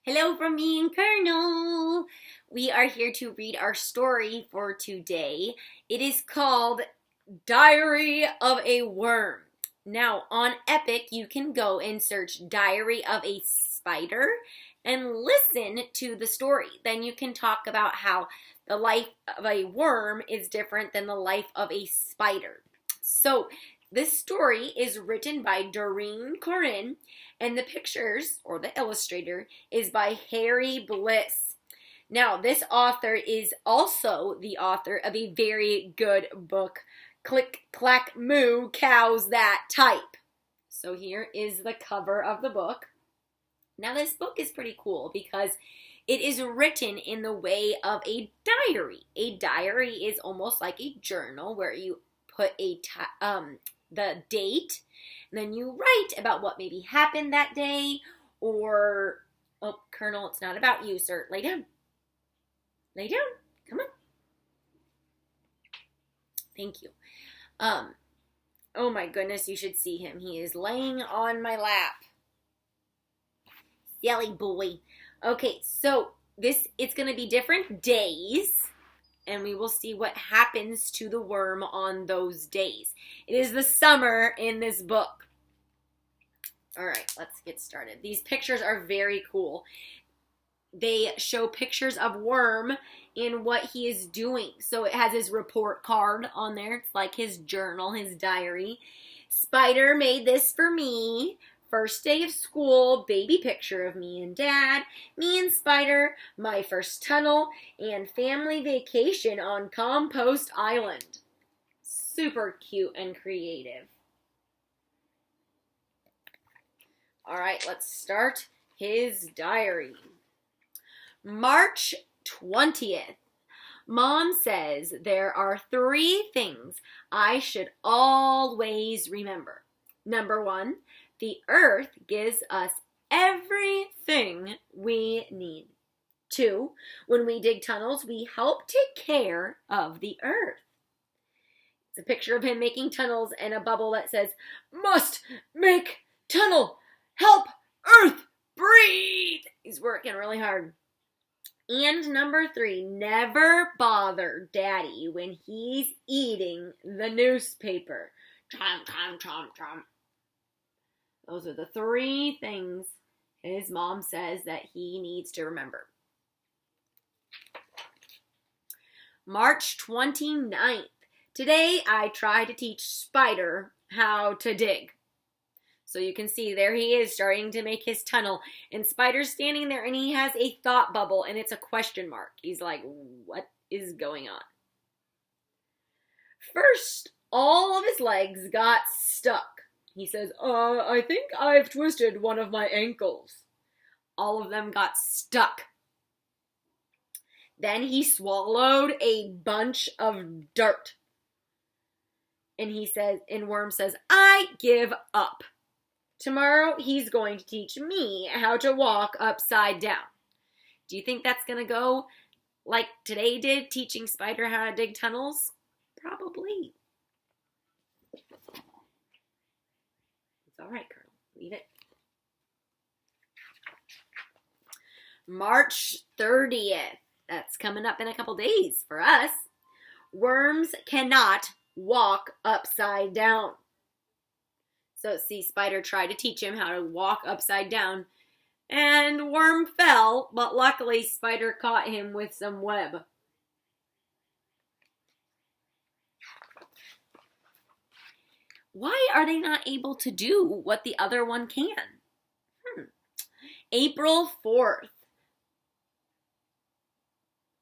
Hello from me and Colonel. We are here to read our story for today. It is called Diary of a Worm. Now, on Epic, you can go and search Diary of a Spider and listen to the story. Then you can talk about how the life of a worm is different than the life of a spider. So, this story is written by Doreen Cronin, and the pictures, or the illustrator, is by Harry Bliss. Now, this author is also the author of a very good book, Click, Clack, Moo, Cows That Type. So here is the cover of the book. Now, this book is pretty cool because it is written in the way of a diary. A diary is almost like a journal where you put the date, and then you write about what maybe happened that day, or, oh, Colonel, it's not about you, sir. Lay down. Lay down. Come on. Thank you. Oh my goodness, you should see him. He is laying on my lap. Silly boy. Okay, so it's going to be different days, and we will see what happens to the worm on those days. It is the summer in this book. All right, let's get started. These pictures are very cool. They show pictures of Worm and what he is doing. So it has his report card on there. It's like his journal, his diary. Spider made this for me. First day of school, baby picture of me and Dad, me and Spider, my first tunnel, and family vacation on Compost Island. Super cute and creative. All right, let's start his diary. March 20th. Mom says there are 3 things I should always remember. Number 1, the earth gives us everything we need. 2, when we dig tunnels, we help take care of the earth. It's a picture of him making tunnels and a bubble that says, "Must make tunnel, help earth breathe." He's working really hard. And number 3, never bother Daddy when he's eating the newspaper. Chomp, chomp, chomp, chomp. Those are the 3 things his mom says that he needs to remember. March 29th. Today I try to teach Spider how to dig. So you can see there he is starting to make his tunnel. And Spider's standing there and he has a thought bubble and it's a question mark. He's like, what is going on? First, all of his legs got stuck. He says, I think I've twisted one of my ankles. All of them got stuck. Then he swallowed a bunch of dirt. And Worm says, I give up. Tomorrow he's going to teach me how to walk upside down. Do you think that's going to go like today did, teaching Spider how to dig tunnels? Probably. It's all right, Colonel. Leave it. March 30th. That's coming up in a couple days for us. Worms cannot walk upside down. So see, Spider tried to teach him how to walk upside down, and Worm fell, but luckily Spider caught him with some web. Why are they not able to do what the other one can? April 4th.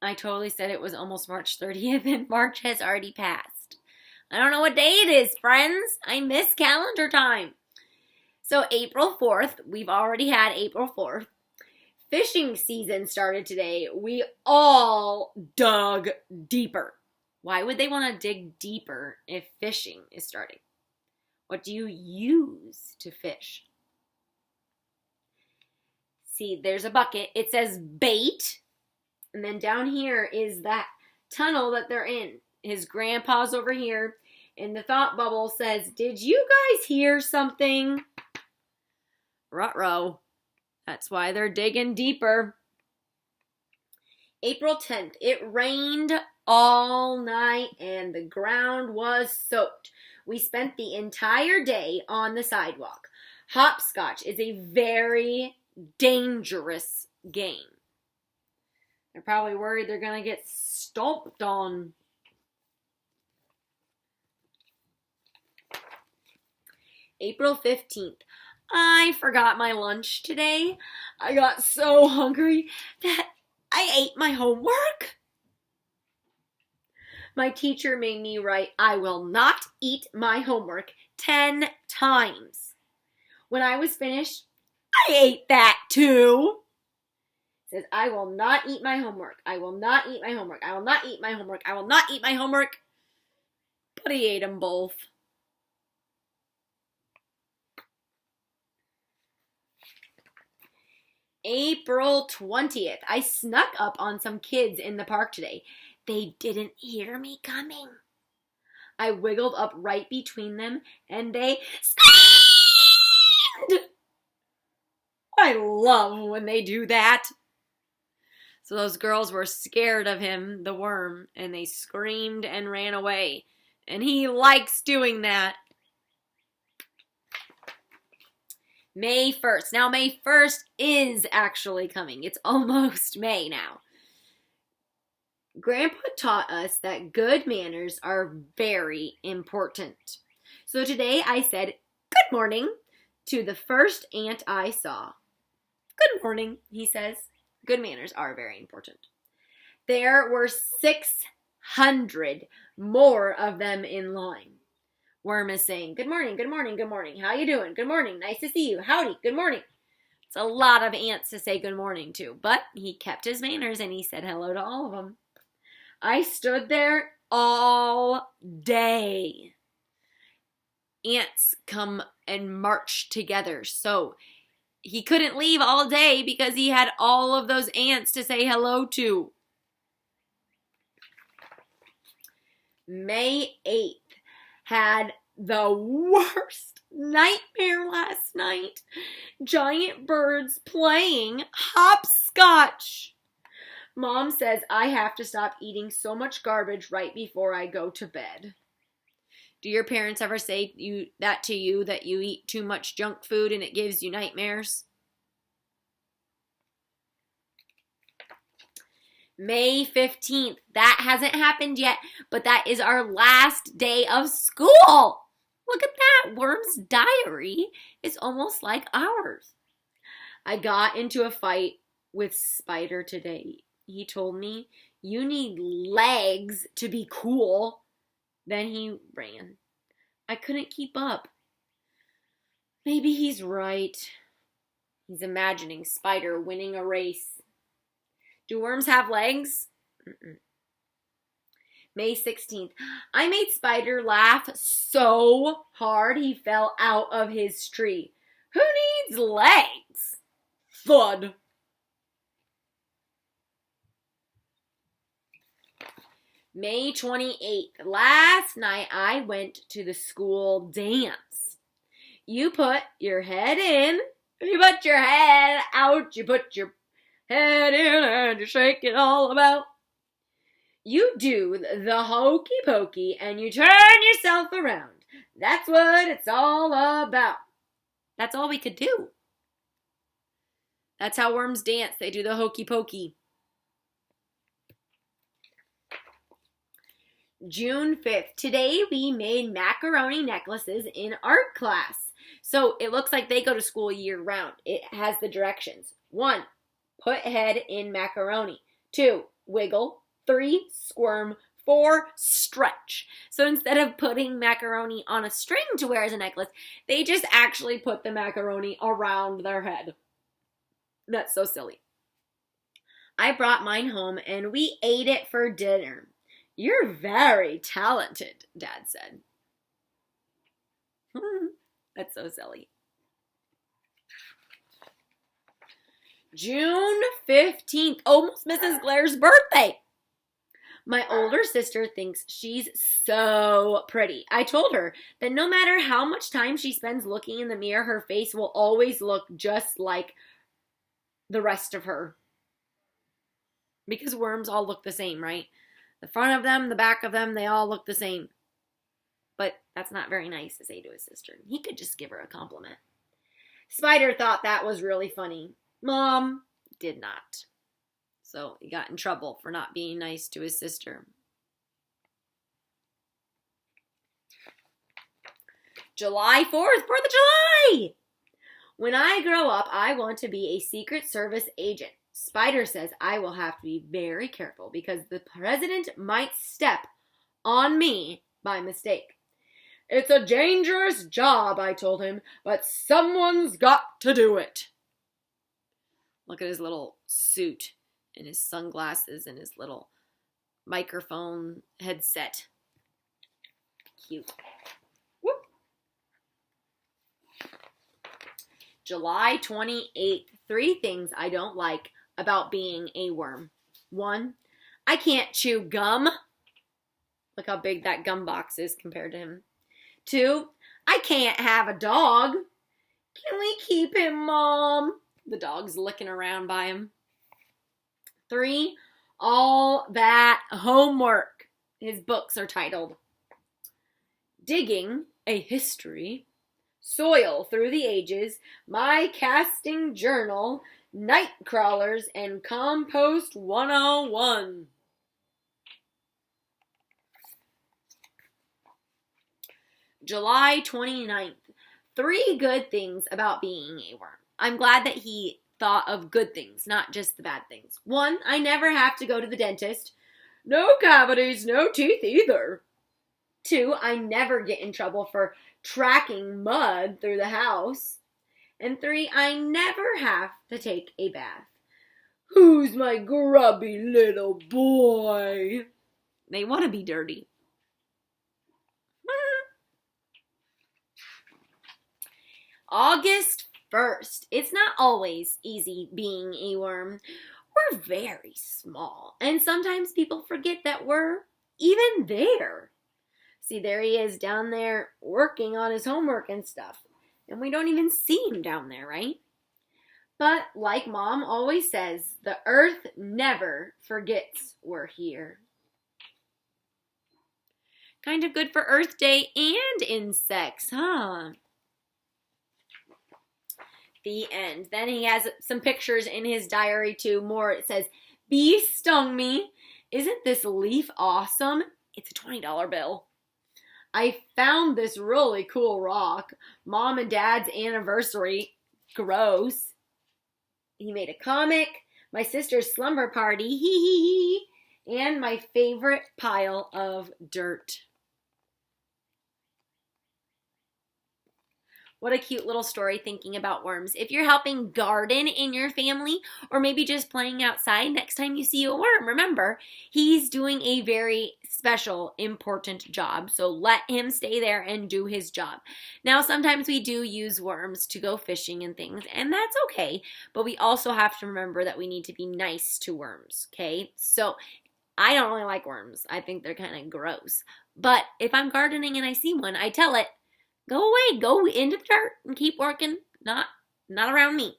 I totally said it was almost March 30th, and March has already passed. I don't know what day it is, friends. I miss calendar time. So April 4th, we've already had April 4th. Fishing season started today. We all dug deeper. Why would they want to dig deeper if fishing is starting? What do you use to fish? See, there's a bucket. It says bait. And then down here is that tunnel that they're in. His grandpa's over here. And the thought bubble says, did you guys hear something? Ruh-roh. That's why they're digging deeper. April 10th, it rained all night and the ground was soaked. We spent the entire day on the sidewalk. Hopscotch is a very dangerous game. They're probably worried they're going to get stomped on. April 15th. I forgot my lunch today. I got so hungry that I ate my homework. My teacher made me write, "I will not eat my homework," 10 times. When I was finished, I ate that too. It says, "I will not eat my homework. I will not eat my homework. I will not eat my homework. I will not eat my homework." But he ate them both. April 20th. I snuck up on some kids in the park today. They didn't hear me coming. I wiggled up right between them and they screamed. I love when they do that. So those girls were scared of him, the worm, and they screamed and ran away. And he likes doing that. May 1st. Now, May 1st is actually coming. It's almost May now. Grandpa taught us that good manners are very important. So today I said, "Good morning," to the first ant I saw. "Good morning," he says. Good manners are very important. There were 600 more of them in line. Worm is saying, "Good morning, good morning, good morning. How you doing? Good morning. Nice to see you. Howdy, good morning." It's a lot of ants to say good morning to, but he kept his manners and he said hello to all of them. I stood there all day. Ants come and march together, so he couldn't leave all day because he had all of those ants to say hello to. May 8th. Had the worst nightmare last night. Giant birds playing hopscotch. Mom says I have to stop eating so much garbage right before I go to bed. Do your parents ever say that to you, that you eat too much junk food and it gives you nightmares? May 15th. That hasn't happened yet, but that is our last day of school. Look at that. Worm's diary is almost like ours. I got into a fight with Spider today. He told me, "You need legs to be cool." Then he ran. I couldn't keep up. Maybe he's right. He's imagining Spider winning a race. Do worms have legs? Mm-mm. May 16th. I made Spider laugh so hard he fell out of his tree. Who needs legs? Thud. May 28th. Last night I went to the school dance. You put your head in, you put your head out, you put your head in and you shake it all about. You do the hokey pokey and you turn yourself around. That's what it's all about. That's all we could do. That's how worms dance. They do the hokey pokey. June 5th. Today we made macaroni necklaces in art class. So it looks like they go to school year round. It has the directions. 1, put head in macaroni. 2, wiggle. 3, squirm. 4, stretch. So instead of putting macaroni on a string to wear as a necklace, they just actually put the macaroni around their head. That's so silly. I brought mine home and we ate it for dinner. You're very talented, Dad said. That's so silly. June 15th, almost Mrs. Blair's birthday. My older sister thinks she's so pretty. I told her that no matter how much time she spends looking in the mirror, her face will always look just like the rest of her. Because worms all look the same, right? The front of them, the back of them, they all look the same. But that's not very nice to say to his sister. He could just give her a compliment. Spider thought that was really funny. Mom did not. So he got in trouble for not being nice to his sister. July 4th, 4th of July! When I grow up, I want to be a Secret Service agent. Spider says I will have to be very careful because the president might step on me by mistake. It's a dangerous job, I told him, but someone's got to do it. Look at his little suit and his sunglasses and his little microphone headset. Cute. Whoop. July 28th. 3 things I don't like about being a worm. 1, I can't chew gum. Look how big that gum box is compared to him. 2, I can't have a dog. Can we keep him, Mom? The dog's licking around by him. 3, all that homework. His books are titled Digging a History, Soil Through the Ages, My Casting Journal, Night Crawlers, and Compost 101. July 29th. 3 good things about being a worm. I'm glad that he thought of good things, not just the bad things. 1, I never have to go to the dentist. No cavities, no teeth either. 2, I never get in trouble for tracking mud through the house. And 3, I never have to take a bath. Who's my grubby little boy? They want to be dirty. August 1st. It's not always easy being a worm. We're very small, and sometimes people forget that we're even there. See, there he is down there working on his homework and stuff, and we don't even see him down there, right? But like Mom always says, the earth never forgets we're here. Kind of good for Earth Day and insects, huh? The end. Then he has some pictures in his diary too. More, it says, Bee stung me. Isn't this leaf awesome? It's a $20 bill. I found this really cool rock. Mom and Dad's anniversary. Gross. He made a comic. My sister's slumber party. Hee hee hee. And my favorite pile of dirt. What a cute little story thinking about worms. If you're helping garden in your family or maybe just playing outside, next time you see a worm, remember, he's doing a very special, important job. So let him stay there and do his job. Now, sometimes we do use worms to go fishing and things, and that's okay. But we also have to remember that we need to be nice to worms, okay? So I don't really like worms. I think they're kind of gross. But if I'm gardening and I see one, I tell it, go away, go into the dirt and keep working, not around me.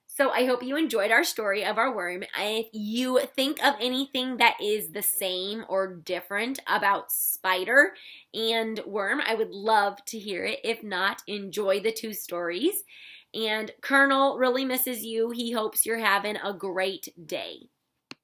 So I hope you enjoyed our story of our worm. If you think of anything that is the same or different about spider and worm, I would love to hear it. If not, enjoy the 2 stories. And Colonel really misses you. He hopes you're having a great day.